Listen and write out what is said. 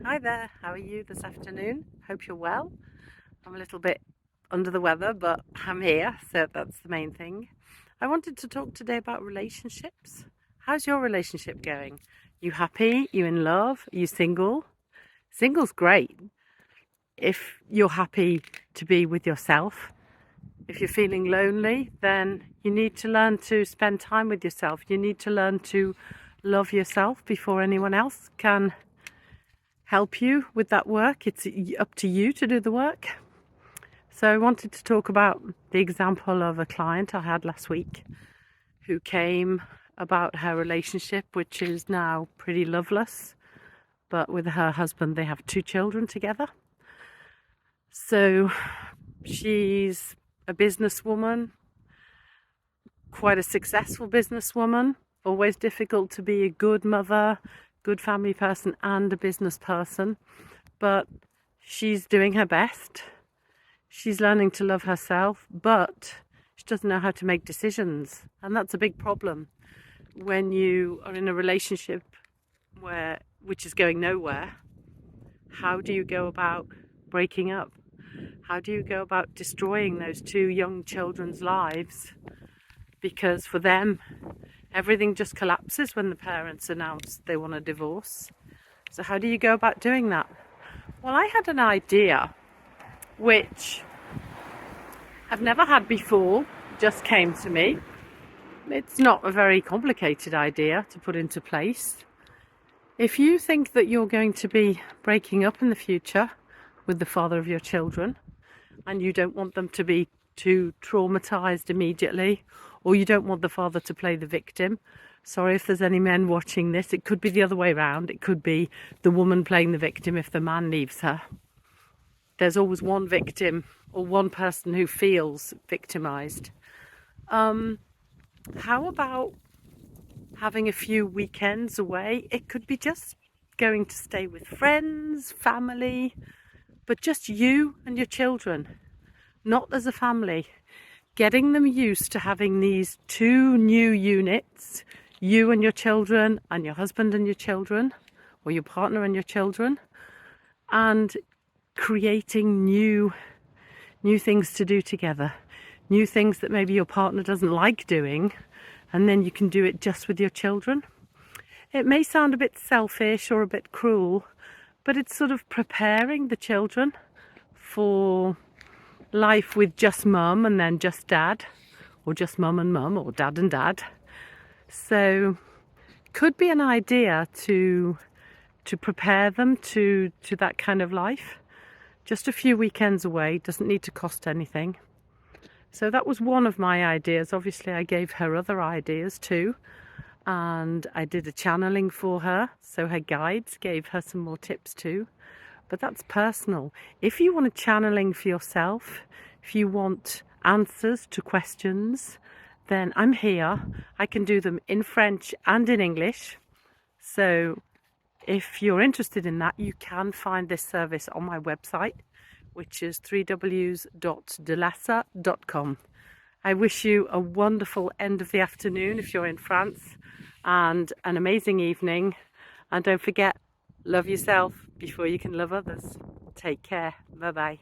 Hi there, how are you this afternoon? Hope you're well. I'm a little bit under the weather, but I'm here, so that's the main thing. I wanted to talk today about relationships. How's your relationship going? You happy? You in love? Are you single? Single's great if you're happy to be with yourself. If you're feeling lonely, then you need to learn to spend time with yourself. You need to learn to love yourself before anyone else can help you with that work. It's up to you to do the work. So I wanted to talk about the example of a client I had last week who came about her relationship, which is now pretty loveless, but with her husband they have 2 children together. So she's a businesswoman, quite a successful businesswoman. Always difficult to be a good mother, good family person and a business person, but she's doing her best. She's learning to love herself, but she doesn't know how to make decisions, and that's a big problem when you are in a relationship which is going nowhere. How do you go about breaking up? How do you go about destroying those 2 young children's lives? Because for them, everything just collapses when the parents announce they want a divorce. So how do you go about doing that? Well, I had an idea which I've never had before, just came to me. It's not a very complicated idea to put into place. If you think that you're going to be breaking up in the future with the father of your children, and you don't want them to be too traumatized immediately, or you don't want the father to play the victim. Sorry if there's any men watching this. It could be the other way around. It could be the woman playing the victim if the man leaves her. There's always one victim or one person who feels victimized. How about having a few weekends away? It could be just going to stay with friends, family, but just you and your children, not as a family. Getting them used to having these 2 new units, you and your children, and your husband and your children, or your partner and your children, and creating new things to do together, new things that maybe your partner doesn't like doing, and then you can do it just with your children. It may sound a bit selfish or a bit cruel, but it's sort of preparing the children for life with just mum and then just dad, or just mum and mum, or dad and dad. So could be an idea to prepare them to that kind of life. Just a few weekends away, doesn't need to cost anything. So that was one of my ideas. Obviously I gave her other ideas too, and I did a channeling for her, so her guides gave her some more tips too. But that's personal. If you want a channeling for yourself, if you want answers to questions, then I'm here. I can do them in French and in English. So if you're interested in that, you can find this service on my website, which is www.delassa.com. I wish you a wonderful end of the afternoon if you're in France, and an amazing evening. And don't forget, love yourself before you can love others. Take care. Bye-bye.